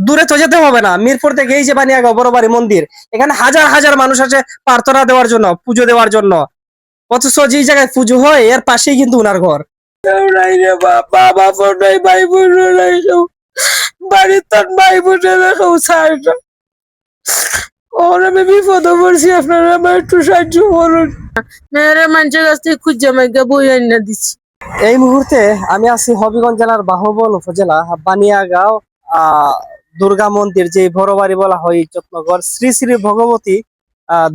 দূরে তো যেতে হবে না, মিরপুর থেকে এই যে বানিয়াগাঁও বড় বাড়ি মন্দির, এখানে হাজার হাজার মানুষ আছে প্রার্থনা দেওয়ার জন্য, পুজো দেওয়ার জন্য। অথচ যে জায়গায় পুজো হয় এর পাশেই কিন্তু উনার ঘর। কেউ নাই রে বাবা বোন নাই, ভাই বোন নাই, কেউ বাড়ির তোর ভাই বোনেরা কেউ ছাড় না। ওর আমি বিপদে পড়ছি, আপনারা আমার একটু সাহায্য করুন। মেয়েরা মানুষের কাছ থেকে খুঁজে মাইকা বই আইনা দিচ্ছি। এই মুহূর্তে আমি আছি হবিগঞ্জ জেলার বাহুবল উপজেলা বানিয়াগাঁও দুর্গা মন্দির, যে বড় বাড়ি বলা হয় যত্নগর শ্রী শ্রী ভগবতী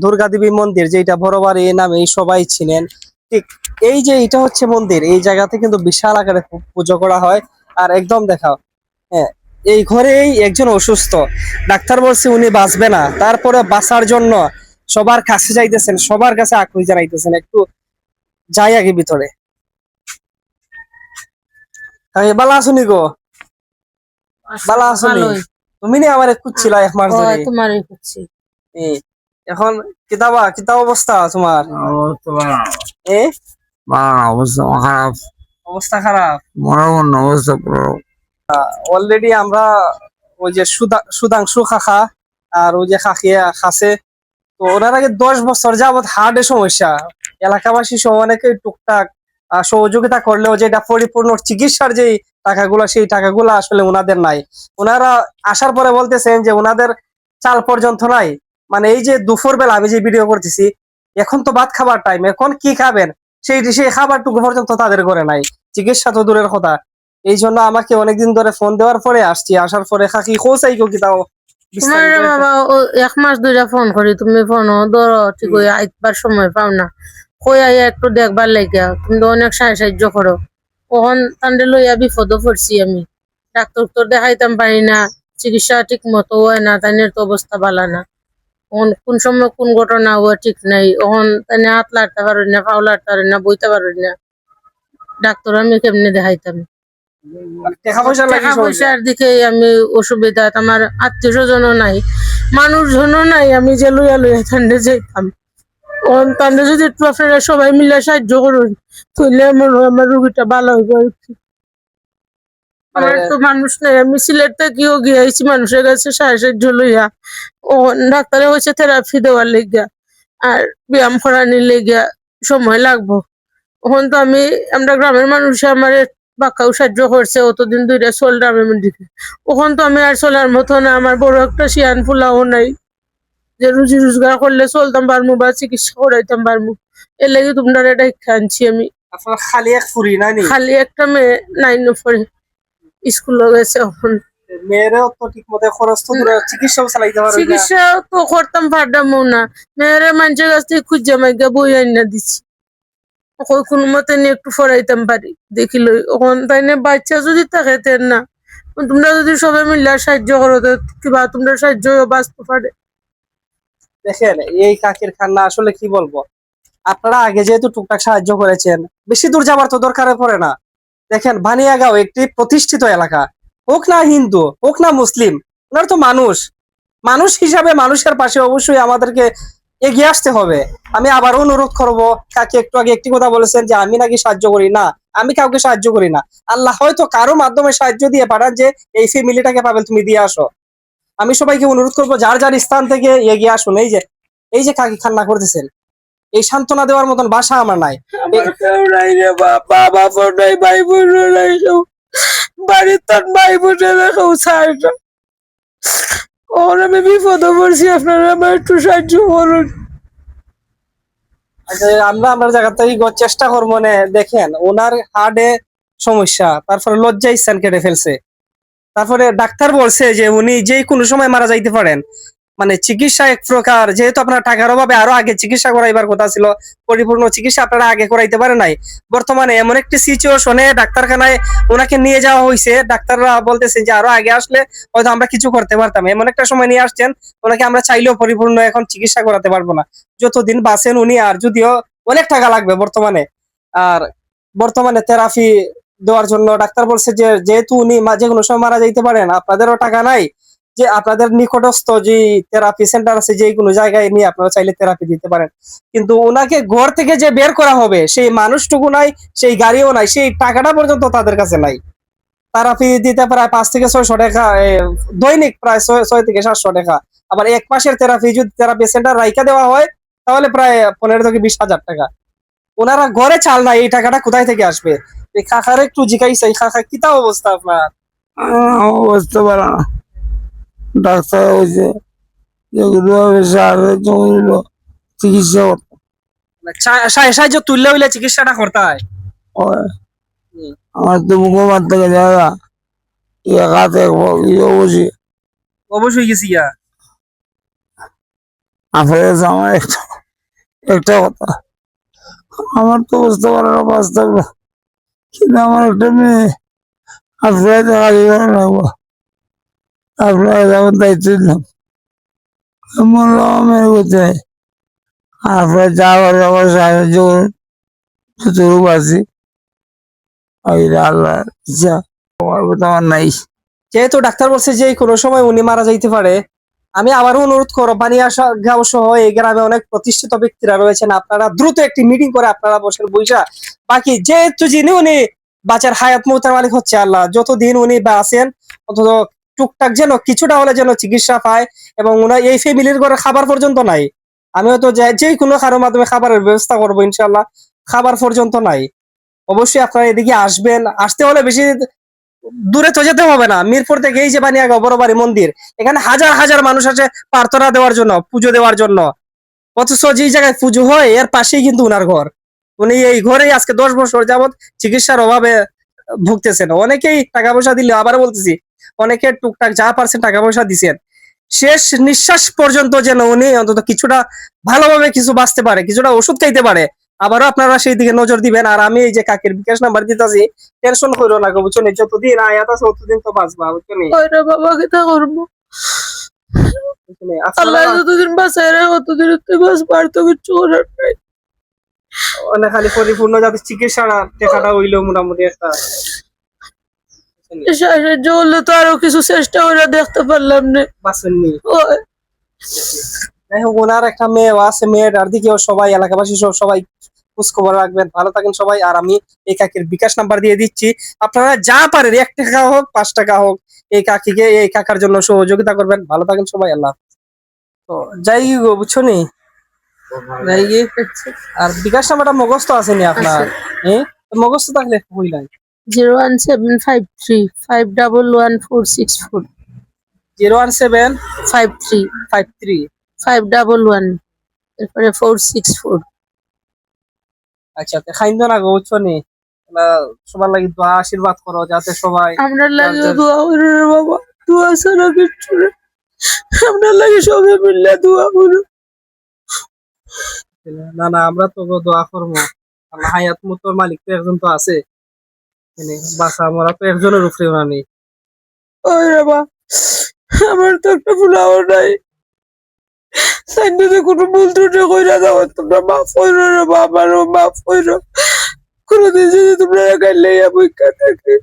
দুর্গা দেবী মন্দির, যেটা বড় বাড়ি নামে সবাই চিনেন। ঠিক এই যে এটা হচ্ছে মন্দির, এই জায়গাতে কিন্তু বিশাল আকারে পুজো করা হয়। আর একদম দেখাও, হ্যাঁ, এই ঘরেই একজন অসুস্থ, ডাক্তার বলছে উনি বাঁচবে না, তারপরে বাঁচার জন্য সবার কাছে যাইতেছেন, সবার কাছে আকুতি জানাইতেছেন। একটু যাই আগে ভিতরে। বালা আসুনি গো, বালা আসুনি, তুমি নি আমার খুঁজছিলা এক মাস ধরে। তোমারই খুঁজছি। এখন কিতাবা কিতাব অবস্থা তোমার? এ অবস্থা খারাপ, অবস্থা খারাপ, মরাবন অবস্থা পুরো। অলরেডি আমরা ওই যে সুধাংশু খাখা আর ওই যে খাখিয়া খাসে, তো ওনার আগে 10 বছর যাবৎ হার্টের সমস্যা। এলাকাবাসী সহ অনেকে টুকটাক সহযোগিতা করলেও যেটা পরিপূর্ণ চিকিৎসার যে টাকাগুলো, সেই টাকাগুলো আসলে ওনাদের নাই। ওনারা আসার পরে বলতেছেন যে ওনাদের চাল পর্যন্ত নাই। মানে এই যে দুপুর বেলা আমি যে ভিডিও করতেছি, এখন তো ভাত খাবার টাইম, এখন কি খাবেন সেই খাবারটুকু পর্যন্ত তাদের ঘরে নাই, চিকিৎসা তো দূরের কথা। এই জন্য আমাকে অনেকদিন ধরে ফোন দেওয়ার পরে আসছি, আসার পরে খাকি খোঁচাই কি তাও তোমার বাবা এক মাস ধরে ফোন করি, তুমি ফোন ধরো ঠিক হয়ে আইবার সময় পাও না। কই আইয়া একটু দেখবার লাগিয়া তুমি তো অনেক সাহায্য করো। কখন তান্ডে লইয়া বিপদও পড়ছি আমি, ডাক্তার তো দেখাইতাম পারি না, চিকিৎসা ঠিক মতো হয় না, তাইনের তো অবস্থা ভালো না। কোন সময় কোন ঘটনা হওয়া ঠিক নাই, ওখান তাই হাত লাড়তে পারি না, পাও লাড়তে পারি না, বইতে পারি না। ডাক্তার আমি কেমনে দেখাইতাম? টাকা পয়সার দিকে আমি অসুবিধা, আমার আত্মীয় স্বজনও নাই, মানুষজনও নাই, আমি যে লইয়া লইয়া ঠান্ডে যাইতাম। তান্ডে যদি একটু আপনারা সবাই মিলে সাহায্য করুন, তাহলে মনে হয় আমার রুগীটা ভালো হইব। আমার তো মানুষ নাই, আমি সিলেট থেকেও গিয়েছি মানুষের কাছে সাহায্য লইয়া। ও ডাক্তারে হয়েছে থেরাপি দেওয়ার লেগিয়া আর ব্যায়াম করানোর লেগিয়া সময় লাগবো। এখন তো আমরা গ্রামের মানুষে আমার বাক্কাও সাহায্য করছে, অতদিন ধরে চললাম এমন দিকে। ওখান তো আমি আর চলার মতো না, আমার বড় একটা শিয়ান ফুলাও নাই যে রুজি রোজগার করলে চলতাম পারমু বা চিকিৎসা করাইতাম পারমু। এর লাগে তোমরা এটা শিক্ষা আনছি আমি। খালি এক ফুরি না, খালি একটা মেয়ে 9 পড়ে, স্কুলে গেছে। এখন মেয়েরাও তো ঠিক মতো খরচ তো চিকিৎসাও চালাইতে পারে না, চিকিৎসা তো করতাম পারতাম না। মেয়েরা মানুষের কাছ থেকে খুঁজে মাইকা বই আইনা দিচ্ছি, কোনো মতে নিয়ে একটু ফরাইতাম পারি দেখিল। ওখান তাই বাচ্চা যদি থাকে তেন না, তোমরা যদি সবাই মিলে সাহায্য করো কিবা তোমরা সাহায্য বাঁচতে পারে। দেখেন এই কাকির খান্না আসলে কি বলবো, আপনারা আগে যেহেতু টুকটাক সাহায্য করেছেন, বেশি দূর যাবার তো দরকারে পড়ে না। দেখেন বানিয়াগাঁও একটি প্রতিষ্ঠিত এলাকা, হোক না হিন্দু হোক না মুসলিম, ওনারা তো মানুষ। মানুষ হিসাবে মানুষের পাশে অবশ্যই আমাদেরকে এগিয়ে আসতে হবে। আমি আবার অনুরোধ করব, কাকে একটু আগে একটি কথা বলেছেন যে আমি নাকি সাহায্য করি না, আমি কাউকে সাহায্য করি না। আল্লাহ হয়তো কারো মাধ্যমে সাহায্য দিয়ে পাঠান যে এই ফ্যামিলিটাকে পাবেন, তুমি দিয়ে আসো। আমি সবাইকে অনুরোধ করবো যার যার স্থান থেকে এগিয়ে আসুন। এই যে কাকি খান্না করতেছেন, এই সান্ত্বনা দেওয়ার মতন ভাষা আমার নাই। বাবা বোন নাই, ভাই বোন নাই, কেউ বাড়ির তোর ভাই বোনেরা কেউ ছাড় না। ওর আমি বিপদে পড়ছি, আপনারা আমার একটু সাহায্য করুন। আমরা আমার জায়গা থেকে চেষ্টা করবো না। দেখেন ওনার হার্টে সমস্যা, তারপরে লজ্জা স্থান কেটে ফেলছে, তারপরে ডাক্তার বলছে যে উনি যে কোনো সময় মারা যাইতে পারেন। মানে চিকিৎসা এক প্রকার, যেহেতু আপনার টাকার অভাবে আরো আগে চিকিৎসা করাইবার কথা ছিল, পরিপূর্ণ চিকিৎসা আপনারা আগে করাইতে পারে নাই। বর্তমানে এমন একটি সিচুয়েশনে ডাক্তারখানায় ওনাকে নিয়ে যাওয়া হয়েছে, ডাক্তাররা বলতেছে যে আরো আগে আসলে হয়তো আমরা কিছু করতে পারতাম। এমন একটা সময় নিয়ে আসছেন ওনাকে আমরা চাইলেও পরিপূর্ণ এখন চিকিৎসা করাতে পারবো না, যতদিন বাঁচেন উনি। আর যদিও অনেক টাকা লাগবে বর্তমানে, আর বর্তমানে থেরাপি দেওয়ার জন্য ডাক্তার বলছে যে যেহেতু উনি যে কোনো সময় মারা যাইতে পারেন, আপনাদেরও টাকা নাই যে আপনাদের নিকটস্থ যে থেরাপি সেন্টার আছে যে কোনো জায়গায় নিয়ে আপনারা চাইলে থেরাপি দিতে পারেন। কিন্তু ওনাকে ঘর থেকে যে বের করা হবে সেই মানুষটুকু নাই, সেই গাড়িও নাই, সেই টাকাটা পর্যন্ত তাদের কাছে নাই। থেরাপি দিতে প্রায় 5 থেকে 600 টাকা, দৈনিক প্রায় 6 থেকে 700 টাকা। আবার এক মাসের থেরাপি যদি থেরাপি সেন্টার রাইখা দেওয়া হয় তাহলে প্রায় 15 থেকে 20 হাজার টাকা। ওনারা ঘরে চাল না, এই টাকাটা কোথায় থেকে আসবে? এই কাকার একটু জিজ্ঞাসা, এই কাকা কিতা অবস্থা আপনার? বুঝতে পারে না। ডাক্তার হয়েছে যেগুলো জমিগুলো চিকিৎসা করতে সাহায্য তুললে হইলে চিকিৎসাটা করতে হয়। হয়। আমার তো মুখে মারতে গেলে একাতে বসি অবশ্যই গেছি গিয়া। আসলে আমার একটা একটা কথা, আমার তো বুঝতে পারে না বাস্তবটা, কিন্তু আমার একটা মেয়ে আপনার দেখা যাবে লাগবো, আপনার যেমন দায়িত্ব দিলাম বললাম মেয়ে করতে, আপনার যা করে আমার সাহায্য করুন যতটুকু আছি, আল্লাহ ইচ্ছা আমার নাই। যেহেতু ডাক্তার বলছে যে কোনো সময় উনি মারা যাইতে পারে, আমি আবারও অনুরোধ করব, বানিয়াশা গাঁও সহ এই গ্রামে অনেক প্রতিষ্ঠিত ব্যক্তিরা রয়েছেন, আপনারা দ্রুত একটি মিটিং করে আপনারা বসেন বইসা, বাকি যেহেতু যিনি উনি বাঁচার হায়াত মৌতের মালিক হচ্ছে আল্লাহ, যতদিন উনি আছেন অন্তত টুকটাক যেন কিছুটা হলে যেন চিকিৎসা পায়, এবং ওনার এই ফ্যামিলির ঘরে খাবার পর্যন্ত নাই। আমিও তো যে কোনো কারোর মাধ্যমে খাবারের ব্যবস্থা করবো ইনশাল্লাহ, খাবার পর্যন্ত নাই। অবশ্যই আপনারা এদিকে আসবেন, আসতে হলে বেশি দূরে তো যেতে হবে না, মিরপুর থেকে এই যে বানিয়াগাঁও বড় বাড়ি মন্দির, এখানে হাজার হাজার মানুষ আছে প্রার্থনা দেওয়ার জন্য, পুজো দেওয়ার জন্য। অথচ যে জায়গায় পুজো হয় এর পাশেই কিন্তু উনার ঘর। উনি এই ঘরেই আজকে 10 বছর যাবত চিকিৎসার অভাবে ভুগতেছেন। অনেকেই টাকা পয়সা দিলে, আবার বলতেছি, অনেকে টুকটাক যা পারছেন টাকা পয়সা দিচ্ছেন, শেষ নিঃশ্বাস পর্যন্ত যেন উনি অন্তত কিছুটা ভালোভাবে কিছু বাঁচতে পারে, কিছুটা ওষুধ খাইতে পারে। আবারও আপনারা সেই দিকে নজর দিবেন। আর আমি এই যে কাকের বিকাশ নাম্বার দিতেছি, টেনশন করো না গো, বুঝছো নি? যতদিন আয়াত আছে ততদিন তো বাঁচবা, বুঝছো নি? ওইটা বাবা কিতা করবো, বুঝছো নি? আল্লাহ আপনারা যতদিন বাঁচায় রে ততদিন বাস পারতো কিচ্ছু করার নাই। অনেক খালি পরিপূর্ণ যাতে চিকিৎসা টেকাটা হইলো মোটামুটি একটা, বুঝছো নি? সাহায্য করলে তো আরো কিছু চেষ্টা করে দেখতে পারলাম না। বাঁচেননি। ওই, যাই হোক, ওনার একটা মেয়ে আছে, মেয়েটার দিকেও সবাই এলাকাবাসী সহ সবাই খোঁজ খবর রাখবেন। ভালো থাকেন সবাই। আর আমি এই কাকির বিকাশ নাম্বার দিয়ে দিচ্ছি, আপনারা যা পারেন 1 টাকা হোক 5 টাকা হোক এই কাকিকে, এই কাকার জন্য সহযোগিতা করবেন। ভালো থাকেন সবাই, আল্লাহ হাফেজ। তো যাই গো, বুঝছো নি? যাই গিয়ে, আর বিকাশ নাম্বারটা মুখস্থ আসেনি আপনার? হ্যাঁ, মুখস্থ থাকলে হইলাই। 01753511464 01753 53 511 এরপরে 464। আচ্ছা, তো খাইন্দ না গো, বুঝছো নি? সবার লাগি দোয়া আশীর্বাদ করো যাতে সবাই আমরা লাগে যার- দোয়া করো রে বাবা, দোয়া ছাড়া কিচ্ছু না। আমরা লাগে সবাই মিললে দোয়া করো। না না, আমরা তো গো দোয়া করবো। আল্লাহ হায়াত মতোর মালিক তো একজন তো আছে, বাসা মরা তো একজনের উপরে ওনা নেই। ওই রে বাবা, আমার তো একটা ফুলাও নাই। সাইন্ডে কোনো ভুল ত্রুটি কইরা দাও, তোমরা মাফ কইরো রে বাবা, আমারও মাফ কইরো। কোনদিন যদি তোমরা একাই লইয়া বইকা থাকি।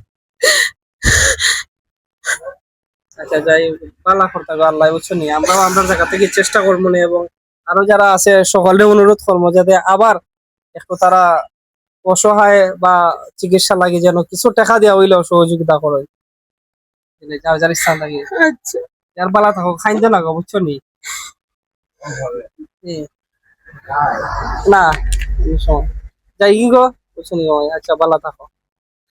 আচ্ছা, যাই হোক, পালা করতে গো আল্লাহ, বুঝছো নি? আমরাও আমরা জায়গা থেকে চেষ্টা করবো না, এবং আরো যারা আছে সকলে অনুরোধ করবো যাতে আবার একটু তারা অসহায় বা চিকিৎসা লাগে যেন কিছু টাকা দেওয়া হইলেও সহযোগিতা করে, যার যার স্থান লাগে। আচ্ছা, যার পালা থাকো খাইন্দ না গো, বুঝছো নি? এ, না, এই সময় যাই কি গো, বুঝছো নি? আচ্ছা, পালা থাকো।